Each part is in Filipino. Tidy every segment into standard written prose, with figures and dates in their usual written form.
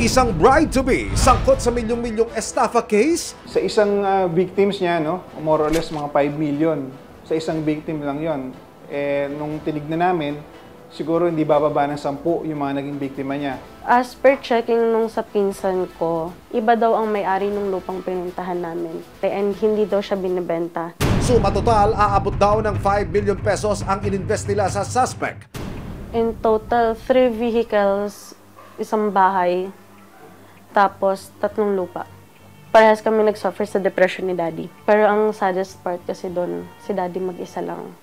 Isang bride-to-be sangkot sa milyong-milyong estafa case? Sa isang victims niya, no, more or less mga 5 million. Sa isang victim lang yon. Nung tinignan namin, siguro hindi bababa ng 10 yung mga naging biktima niya. As per checking nung sa pinsan ko, iba daw ang may-ari ng lupang pinuntahan namin. And hindi daw siya binibenta. Suma total, aabot daw ng 5 million pesos ang ininvest nila sa suspect. In total, 3 vehicles, isang bahay, tapos 3 lupa. Parehas kami nag-suffer sa depression ni Daddy. Pero ang saddest part kasi doon, si Daddy mag-isa lang.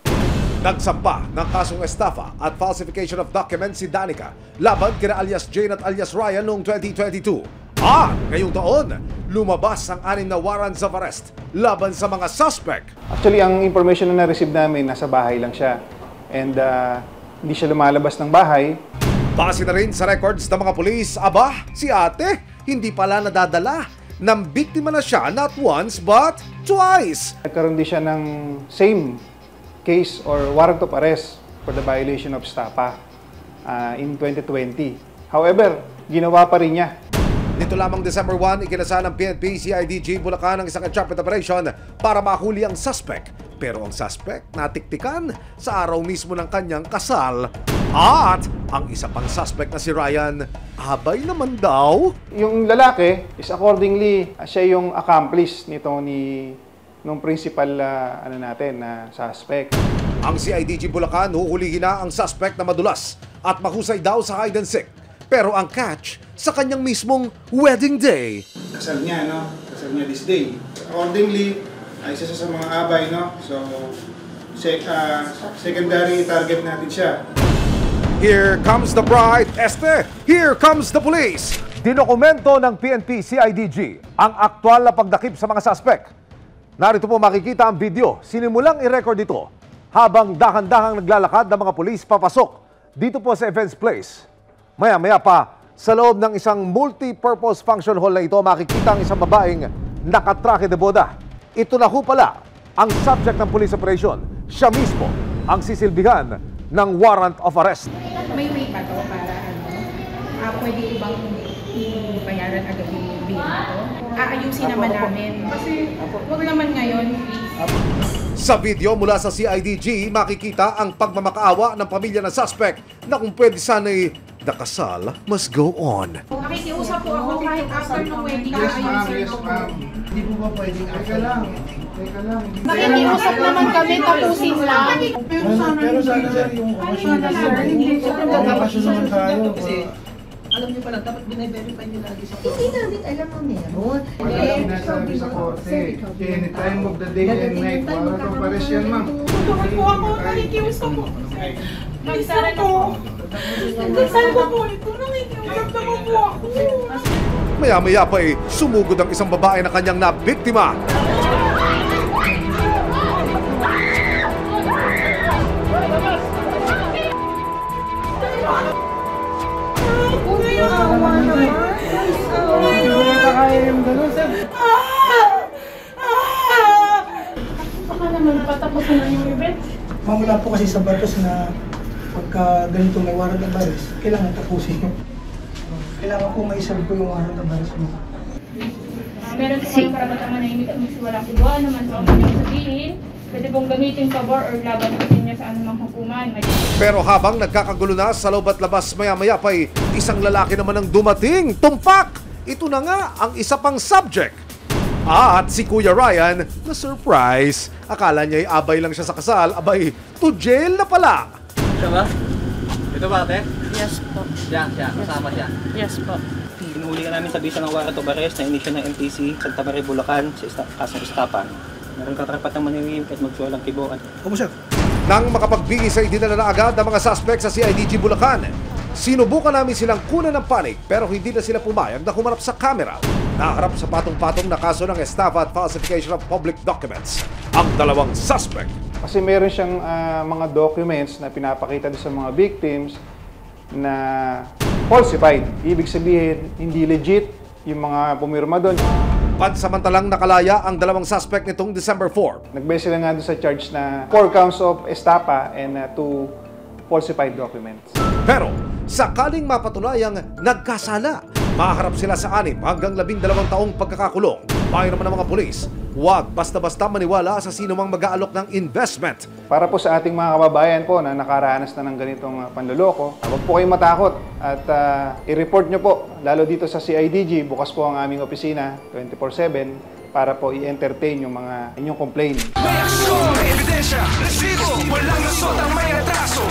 Nagsampa ng kasong estafa at falsification of documents si Danica laban kina alias Jane at alias Ryan noong 2022. At ngayong taon, lumabas ang 6 na warrants of arrest laban sa mga suspect. Actually, ang information na na-receive namin, nasa bahay lang siya. And hindi siya lumalabas ng bahay. Base na rin sa records ng mga pulis, aba, si ate, hindi pala nadadala. Nang biktima na siya not once but twice. Nagkaroon din siya ng same case or warrant of arrest for the violation of STAPA in 2020. However, ginawa pa rin niya. Nito lamang December 1, ikinasa ng PNP CIDG Bulacan ang isang entrapment operation para mahuli ang suspect. Pero ang suspect natiktikan sa araw mismo ng kanyang kasal. At ang isa pang suspect na si Ryan, abay naman daw. Yung lalaki is accordingly, siya yung accomplice nung principal suspect. Ang CIDG Bulacan huhulihin na ang suspect na madulas at mahusay daw sa hide and seek. Pero ang catch sa kanyang mismong wedding day. Kasal niya, no? Kasal niya this day. Accordingly, ay isa sa mga abay, no? So, secondary target natin siya. Here comes the bride, Este! Here comes the police! Dinokumento ng PNP CIDG ang aktwal na pagdakip sa mga suspect. Narito po makikita ang video. Sinimulang i-record ito habang dahan-dahang naglalakad ng mga pulis papasok dito po sa Events Place. Maya-maya pa, sa loob ng isang multi-purpose function hall na ito, makikita ang isang babaeng nakatrake de boda. Ito na ho pala ang subject ng police operation. Siya mismo ang sisilbihan ng warrant of arrest. May way pa to para pwede ko bang ibayaran agad yung bill na to? Aayusin naman namin. Kasi wag naman ngayon, please. Sa video mula sa CIDG, makikita ang pagmamakaawa ng pamilya ng suspect na kung pwede sana'y the kasal must go on. Nakikiusap po ako kahit after ng wedding. Yes, ma'am. Hindi po ba pwedeng Teka lang. Nakikiusap naman kami, tapusin lang. Pero sana sir, yung okasyon na sir. Okasyon naman tayo. Alam niyo pala, dapat bine-verify niyo lagi sa Hindi namin alam na meron. Wala sinasabi sa korte. Any time of the day and night, wala kang pares yan, ma'am. Bakit po ako nakikiusap po? Nagsara na po. Nagsara na po ito. Nakikiusap naman po ako. Maya-maya pa sumugod ang isang babae na kanyang nabiktima. Baka naman patapusin na yung event. Mamula po kasi sa batas na pagka ganito may warrant of arrest, kailangan tapusin. Kailangan po may serve po yung warrant of arrest mo. Meron po kayong karapatang manahimik at magsiwalang kudwa naman po ang kanyang sabihin. Pwede pong gamitin pabor or laban sa niya sa anumang hukuman. Pero habang nagkakagulo na sa loob at labas, maya-maya pa'y isang lalaki naman ang dumating. Tumpak! Ito na nga ang isa pang subject. At si Kuya Ryan na surprise. Akala niya ay abay lang siya sa kasal. Abay, to jail na pala. Siya ba? Ito ba, ate? Yes po. Siya. Kasama siya. Yes po. Pinuhuli ka namin sa bisa ng warrant of arrest na inisyo ng MTC sa Tabaré, Bulacan sa kasong estafa. Meron ka karapat ng manimim at magsuwalang tibuan. Opo, sir. Nang makapagbigis ay dinala na agad ng mga suspect sa CIDG Bulacan. Sinubukan namin silang kunan ng panig pero hindi na sila pumayag na humarap sa camera. Nakaharap sa patong-patong na kaso ng estafa at falsification of public documents ang dalawang suspect. Kasi meron siyang mga documents na pinapakita sa mga victims na falsified. Ibig sabihin, hindi legit yung mga pumirma doon. Pansamantalang nakalaya ang dalawang suspect nitong December 4. Nagbase sila nga doon sa charge na 4 counts of estafa and 2 falsified documents. Pero sakaling mapatunayang nagkasala, maharap sila sa 6 hanggang 12 taong pagkakakulong. Bayan naman ng mga pulis, huwag basta-basta maniwala sa sino mang mag-aalok ng investment. Para po sa ating mga kababayan po na nakaranas na ng ganitong panloloko, huwag po kayong matakot at i-report nyo po, lalo dito sa CIDG, bukas po ang aming opisina 24/7 para po i-entertain yung mga inyong complaint. May aksyon, may ebidensya, resibo, walang lasot ang may atraso.